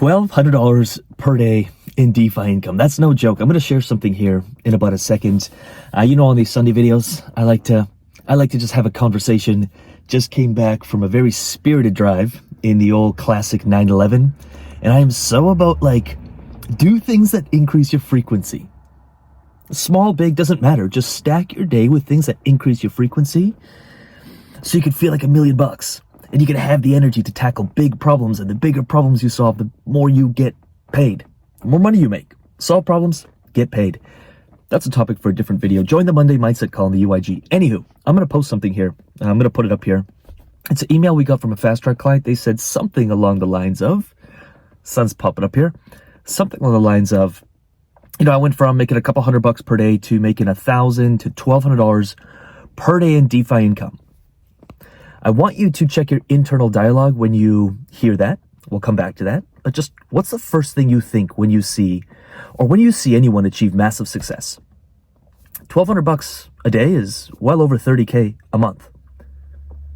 $1,200 per day in DeFi income. That's no joke. I'm going to share something here in about a second. On these Sunday videos, I like to just have a conversation. Just came back from a very spirited drive in the old classic 911, and I am so about do things that increase your frequency. Small, big, doesn't matter. Just stack your day with things that increase your frequency so you can feel like $1 million. And you can have the energy to tackle big problems, and the bigger problems you solve, the more you get paid. The more money you make. Solve problems, get paid. That's a topic for a different video. Join the Monday Mindset Call in the UIG. Anywho, I'm going to post something here. I'm going to put it up here. It's an email we got from a fast track client. They said something along the lines of, sun's popping up here, something along the lines of, I went from making a couple $100 per day to making $1,000 to $1,200 per day in DeFi income. I want you to check your internal dialogue when you hear that. We'll come back to that. But just what's the first thing you think when you see anyone achieve massive success? $1,200 a day is well over $30K a month.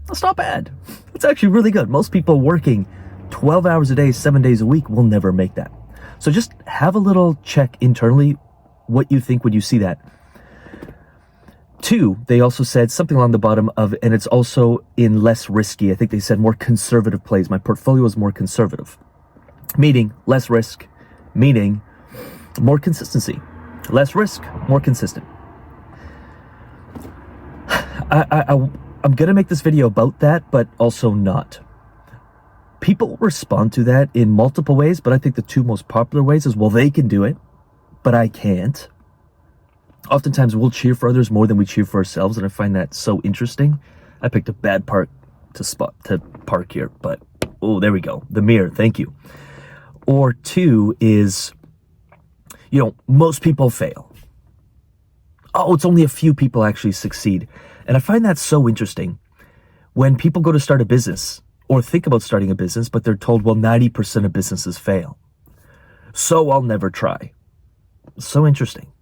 That's not bad. It's actually really good. Most people working 12 hours a day, 7 days a week will never make that. So just have a little check internally what you think when you see that. 2, they also said something along the bottom of, and it's also in less risky. I think they said more conservative plays. My portfolio is more conservative, meaning less risk, meaning more consistency. Less risk, more consistent. I'm going to make this video about that, but also not. People respond to that in multiple ways, but I think the 2 most popular ways is, well, they can do it, but I can't. Oftentimes we'll cheer for others more than we cheer for ourselves, and I find that so interesting. I picked a bad park to park here, but oh, there we go. The mirror, thank you. Or 2 is, most people fail. Oh, it's only a few people actually succeed. And I find that so interesting when people go to start a business or think about starting a business, but they're told, well, 90% of businesses fail, so I'll never try. So interesting.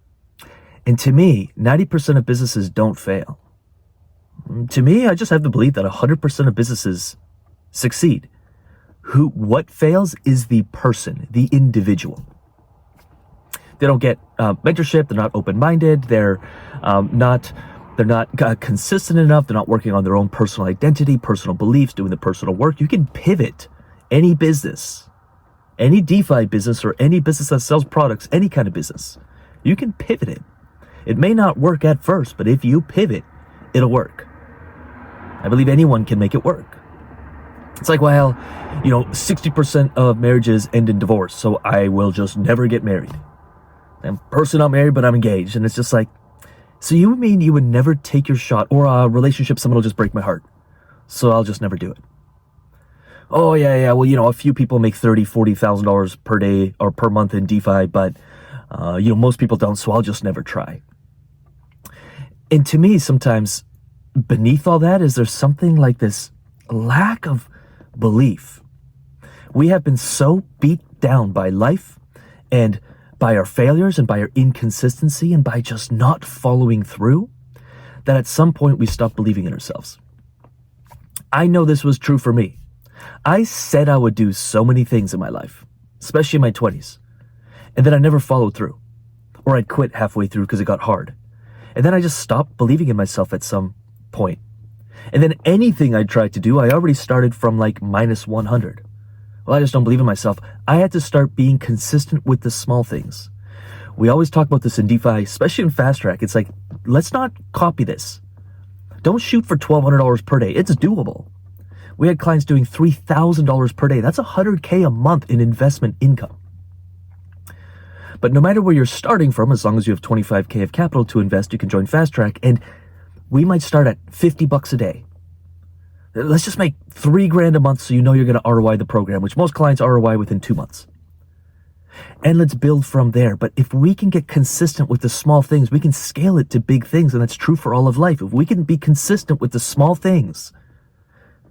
And to me, 90% of businesses don't fail. To me, I just have the belief that 100% of businesses succeed. What fails is the person, the individual. They don't get mentorship. They're not open-minded. They're not consistent enough. They're not working on their own personal identity, personal beliefs, doing the personal work. You can pivot any business, any DeFi business, or any business that sells products, any kind of business. You can pivot it. It may not work at first, but if you pivot, it'll work. I believe anyone can make it work. It's like, 60% of marriages end in divorce, so I will just never get married. I'm personally not married, but I'm engaged. And it's just like, so you mean you would never take your shot, or a relationship, someone will just break my heart, so I'll just never do it. Oh, yeah. Well, a few people make $30,000, $40,000 per day or per month in DeFi, but, most people don't, so I'll just never try. And to me, sometimes beneath all that is there's something like this lack of belief. We have been so beat down by life and by our failures and by our inconsistency and by just not following through that at some point we stop believing in ourselves. I know this was true for me. I said I would do so many things in my life, especially in my 20s, and then I never followed through, or I'd quit halfway through because it got hard. And then I just stopped believing in myself at some point. And then anything I tried to do, I already started from minus 100. Well, I just don't believe in myself. I had to start being consistent with the small things. We always talk about this in DeFi, especially in Fast Track. It's like, let's not copy this. Don't shoot for $1,200 per day. It's doable. We had clients doing $3,000 per day. That's $100K a month in investment income. But no matter where you're starting from, as long as you have $25K of capital to invest, you can join Fast Track, and we might start at $50 a day. Let's just make $3,000 a month so you're going to ROI the program, which most clients ROI within 2 months. And let's build from there. But if we can get consistent with the small things, we can scale it to big things, and that's true for all of life. If we can be consistent with the small things,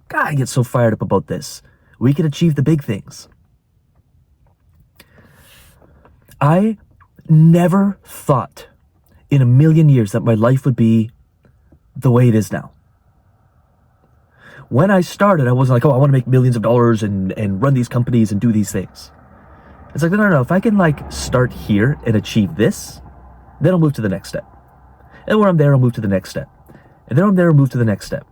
God, I get so fired up about this. We can achieve the big things. I never thought in a million years that my life would be the way it is now. When I started, I wasn't like, I want to make millions of dollars and run these companies and do these things. It's like, no, if I can like start here and achieve this, then I'll move to the next step. And when I'm there, I'll move to the next step. And then I'm there, I'll move to the next step.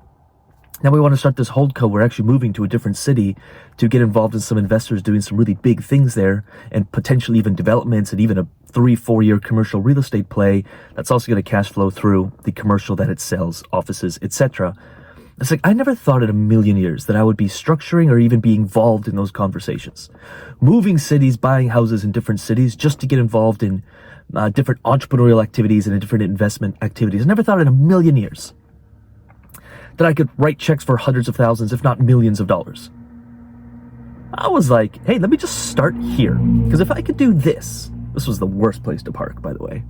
Now we want to start this holdco. We're actually moving to a different city to get involved in some investors doing some really big things there, and potentially even developments and even a 3-4 year commercial real estate play that's also going to cash flow through the commercial that it sells, offices, etc. It's like, I never thought in a million years that I would be structuring or even be involved in those conversations. Moving cities, buying houses in different cities just to get involved in different entrepreneurial activities and different investment activities. I never thought in a million years that I could write checks for hundreds of thousands, if not millions of dollars. I was like, hey, let me just start here. Because if I could do this was the worst place to park, by the way.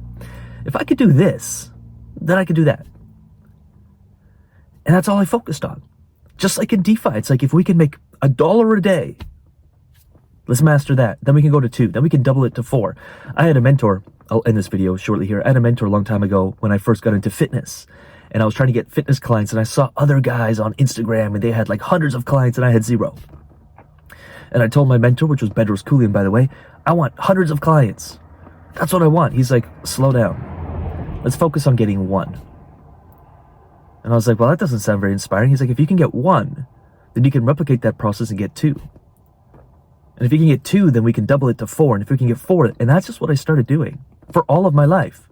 If I could do this, then I could do that. And that's all I focused on. Just like in DeFi, it's like if we can make $1 a day, let's master that. Then we can go to 2. Then we can double it to 4. I had a mentor, I'll end this video shortly here. I had a mentor a long time ago when I first got into fitness. And I was trying to get fitness clients, and I saw other guys on Instagram, and they had like hundreds of clients, and I had 0. And I told my mentor, which was Bedros Keuilian, by the way, I want hundreds of clients. That's what I want. He's like, slow down. Let's focus on getting 1. And I was like, well, that doesn't sound very inspiring. He's like, if you can get 1, then you can replicate that process and get 2. And if you can get 2, then we can double it to 4. And if we can get 4, and that's just what I started doing for all of my life.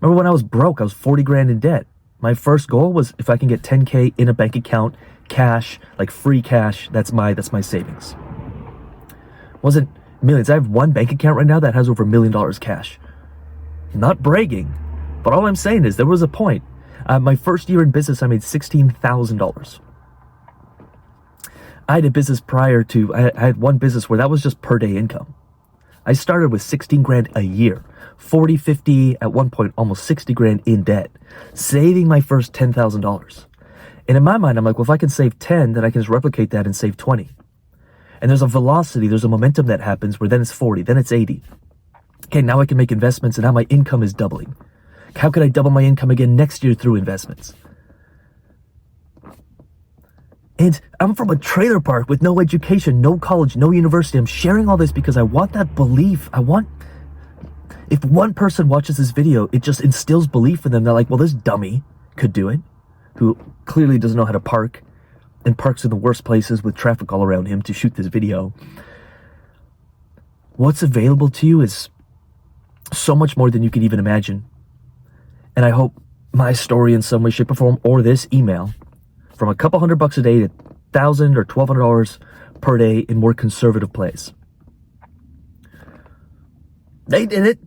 Remember when I was broke, I was 40 grand in debt. My first goal was if I can get 10K in a bank account, cash, like free cash, that's my savings. Wasn't millions. I have one bank account right now that has over $1 million cash. Not bragging, but all I'm saying is there was a point. My first year in business, I made $16,000. I had a business prior to, I had one business where that was just per day income. I started with 16 grand a year, 40, 50, at one point, almost 60 grand in debt, saving my first $10,000. And in my mind, I'm like, well, if I can save 10, then I can just replicate that and save 20. And there's a velocity, there's a momentum that happens where then it's 40, then it's 80. Okay, now I can make investments and now my income is doubling. How could I double my income again next year through investments? And I'm from a trailer park with no education, no college, no university. I'm sharing all this because I want that belief. If one person watches this video, it just instills belief in them. They're like, well, this dummy could do it, who clearly doesn't know how to park and parks in the worst places with traffic all around him to shoot this video. What's available to you is so much more than you could even imagine. And I hope my story in some way, shape, or form, or this email, from a couple $100 a day to $1,000 or $1,200 per day in more conservative plays. They did it,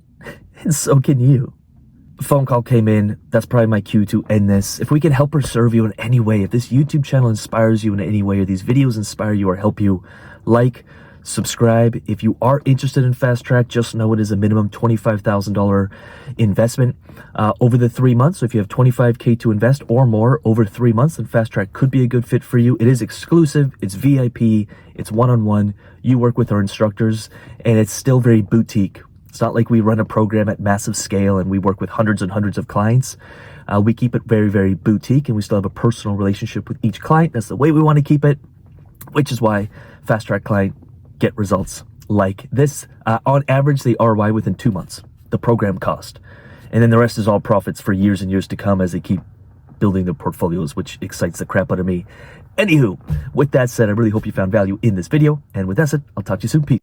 and so can you. A phone call came in. That's probably my cue to end this. If we can help or serve you in any way, if this YouTube channel inspires you in any way, or these videos inspire you or help you, like, subscribe. If you are interested in Fast Track, just know it is a minimum $25,000 investment over the 3 months. So if you have $25K to invest or more over 3 months, then Fast Track could be a good fit for you. It is exclusive, it's VIP, it's one-on-one. You work with our instructors, and it's still very boutique. It's not like we run a program at massive scale and we work with hundreds and hundreds of clients. We keep it very, very boutique, and we still have a personal relationship with each client. That's the way we want to keep it, which is why Fast Track client get results like this. On average, the ROI within 2 months, the program cost. And then the rest is all profits for years and years to come as they keep building their portfolios, which excites the crap out of me. Anywho, with that said, I really hope you found value in this video. And with that said, I'll talk to you soon. Peace.